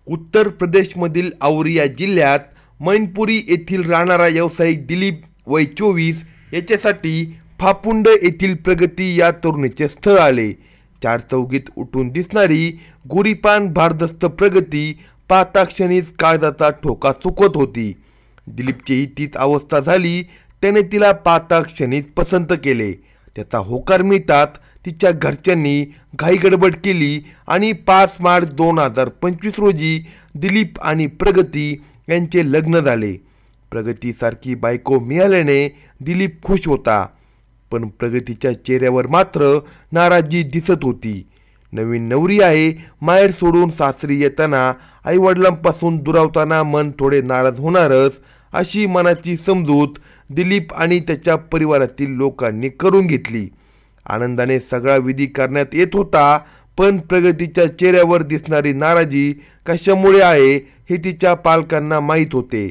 उत्तर प्रदेशमधील औरिया जिल्ह्यात मैनपुरी येथील राहणारा व्यावसायिक दिलीप वय 24 याच्यासाठी फापुंड येथील प्रगती या तरुणीचे स्थळ आले। चारचौघीत उठून दिसणारी गोरीपान भारदस्त प्रगती पाहता क्षणीच काळजाचा ठोका चुकत होती। दिलीपचीही तीच अवस्था झाली। त्याने तिला पाहता क्षणीच पसंत केले। त्याचा होकार मिळताच तिच्या घरच्यांनी घाईगडबड केली आणि 5 मार्च 2025 रोजी दिलीप आणि प्रगती यांचे लग्न झाले। प्रगतीसारखी बायको मिळाल्याने दिलीप खुश होता, पण प्रगतीच्या चेहऱ्यावर मात्र नाराजी दिसत होती। नवीन नवरी आहे, माहेर सोडून सासरी येताना आईवडिलांपासून दुरावताना मन थोडे नाराज होणारच, अशी मनाची समजूत दिलीप आणि त्याच्या परिवारातील लोकांनी करून घेतली। आनंदाने सगळा विधी करण्यात येत होता, पण प्रगतीच्या चेहऱ्यावर दिसणारी नाराजी कशामुळे आहे हे तिच्या पालकांना माहीत होते।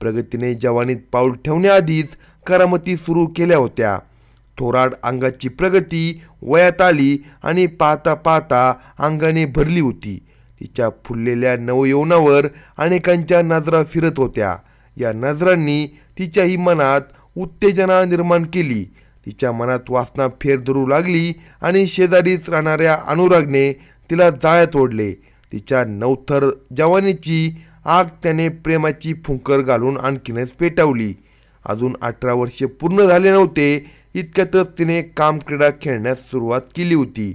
प्रगतीने जवानीत पाऊल ठेवण्याआधीच करामती सुरू केल्या होत्या। थोराड अंगाची प्रगती वयात आली आणि पाहता पाहता अंगाने भरली होती। तिच्या फुललेल्या नवयौवनावर अनेकांच्या नजरा फिरत होत्या। या नजरांनी तिच्याही मनात उत्तेजना निर्माण केली। तिच्या मनात वासना फेर धरू लागली आणि शेजारीच राहणाऱ्या अनुरागने तिला जाळ्यात ओढले। तिच्या नवथर जवानीची आग त्याने प्रेमाची फुंकर घालून आणखीनच पेटवली। अजून 18 वर्षे पूर्ण झाले नव्हते इतक्यातच तिने कामक्रीडा खेळण्यास सुरुवात केली होती।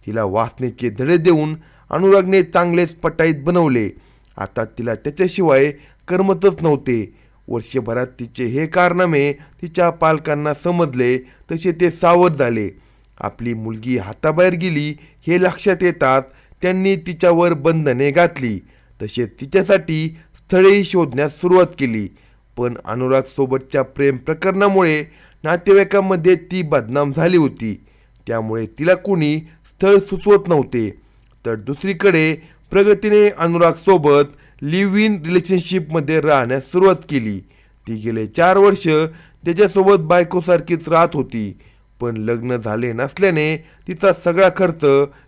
तिला वासनेचे धडे देऊन अनुरागने चांगलेच पटाईत बनवले। आता तिला त्याच्याशिवाय करमतच नव्हते। वर्षभरात तिचे हे कारनामे तिच्या पालकांना समजले तसे ते सावध झाले। आपली मुलगी हाताबाहेर गेली हे लक्षात येतात त्यांनी तिच्यावर बंधने घातली। तसेच तिच्यासाठी स्थळेही शोधण्यास सुरुवात केली, पण अनुराग सोबतच्या प्रेम प्रकरणामुळे नातेवाईकांमध्ये ती बदनाम झाली होती। त्यामुळे तिला कोणी स्थळ सुचवत नव्हते। तर दुसरीकडे प्रगतीने अनुराग सोबत लिव्ह इन रिलेशनशिपमध्ये राहण्यास सुरुवात केली। ती गेले 4 वर्ष त्याच्यासोबत बायकोसारखीच राहत होती, पण लग्न झाले नसल्याने तिचा सगळा खर्च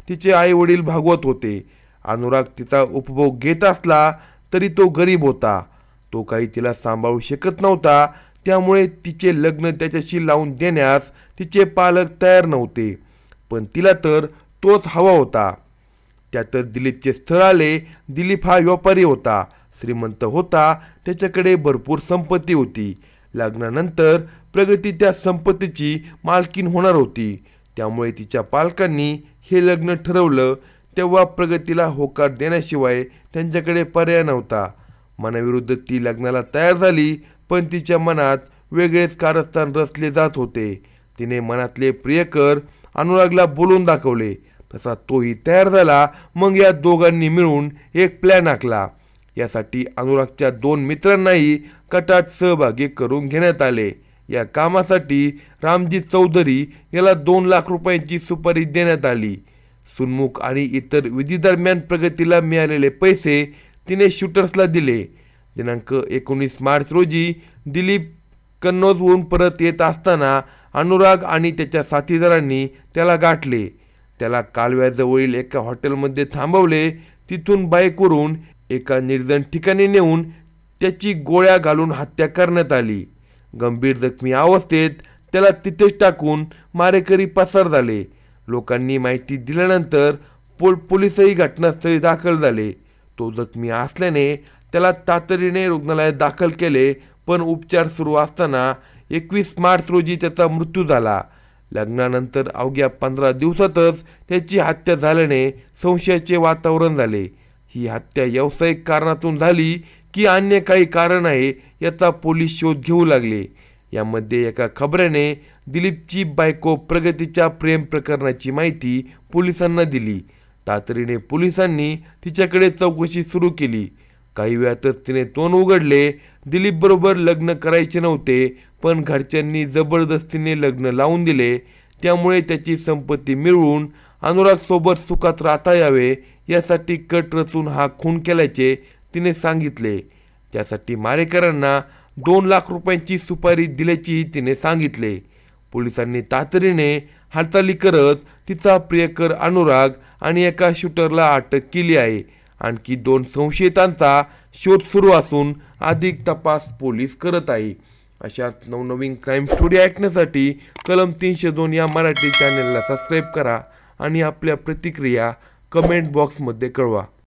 तिचे आई वडील भागवत होते। अनुराग तिचा उपभोग घेत असला तरी तो गरीब होता। तो काही तिला सांभाळू शकत नव्हता, त्यामुळे तिचे लग्न त्याच्याशी लावून देण्यास तिचे पालक तयार नव्हते, पण तिला तर तोच हवा होता। त्यातच दिलीपचे स्थळ आले। दिलीप हा व्यापारी होता, श्रीमंत होता, त्याच्याकडे भरपूर संपत्ती होती। लग्नानंतर प्रगती त्या संपत्तीची मालकीण होणार होती, त्यामुळे तिच्या पालकांनी हे लग्न ठरवलं। तेव्हा प्रगतीला होकार देण्याशिवाय त्यांच्याकडे पर्याय नव्हता। मनाविरुद्ध ती लग्नाला तयार झाली, पण तिच्या मनात वेगळेच कारस्थान रचले जात होते। तिने मनातले प्रियकर अनुरागला बोलून दाखवले, तसा तोही तयार झाला। मग या दोघांनी मिळून एक प्लॅन आखला। यासाठी अनुरागच्या 2 मित्रांनाही कटात सहभागी करून घेण्यात आले। या कामासाठी रामजी चौधरी याला 2 लाख रुपयांची सुपारी देण्यात आली। सुनमुख आणि इतर विधीदरम्यान प्रगतीला मिळालेले पैसे तिने शूटर्सला दिले। दिनांक 19 मार्च रोजी दिलीप कन्नौजहून परत येत असताना अनुराग आणि त्याच्या साथीदारांनी त्याला गाठले। त्याला कालव्याजवळील एका हॉटेलमध्ये थांबवले। तिथून बाईकवरून एका निर्जन ठिकाणी नेऊन त्याची गोळ्या घालून हत्या करण्यात आली। गंभीर जखमी अवस्थेत त्याला तिथेच टाकून मारेकरी पसार झाले। लोकांनी माहिती दिल्यानंतर पोलीसही घटनास्थळी दाखल झाले। तो जखमी असल्याने त्याला तातडीने रुग्णालयात दाखल केले, पण उपचार सुरू असताना 21 मार्च रोजी त्याचा मृत्यू झाला। लग्नानंतर अवघ्या 15 दिवसातच त्याची हत्या झाल्याने संशयाचे वातावरण झाले। ही हत्या व्यावसायिक कारणातून झाली की अन्य काही कारण आहे याचा पोलीस शोध घेऊ लागले। यामध्ये एका खबऱ्याने दिलीपची बायको प्रगतीच्या प्रेम प्रकरणाची माहिती पोलिसांना दिली। तातडीने पोलिसांनी तिच्याकडे चौकशी सुरू केली। काही वेळातच तिने तोंड उघडले। दिलीप बरोबर लग्न करायचे नव्हते, पण घरच्यांनी जबरदस्तीने लग्न लावून दिले। त्यामुळे त्याची संपत्ती मिळवून अनुराग सोबत सुखात राहता यावे यासाठी कट रचून हा खून केल्याचे तिने सांगितले। त्यासाठी मारेकरांना 2 लाख रुपयांची सुपारी दिल्याचेही तिने सांगितले। पोलिसांनी तातडीने हालचाली करत तिचा प्रियकर अनुराग आणि एका शूटरला अटक केली आहे आणखी 2 संशयितांचा शोध सुरू असून अधिक तपास पोलीस करत आहे. अशाच नवनवीन क्राईम स्टोरी ऐकण्यासाठी कलम 302 या मराठी चॅनलला सबस्क्राईब करा आणि आपल्या प्रतिक्रिया कमेंट बॉक्समध्ये कळवा.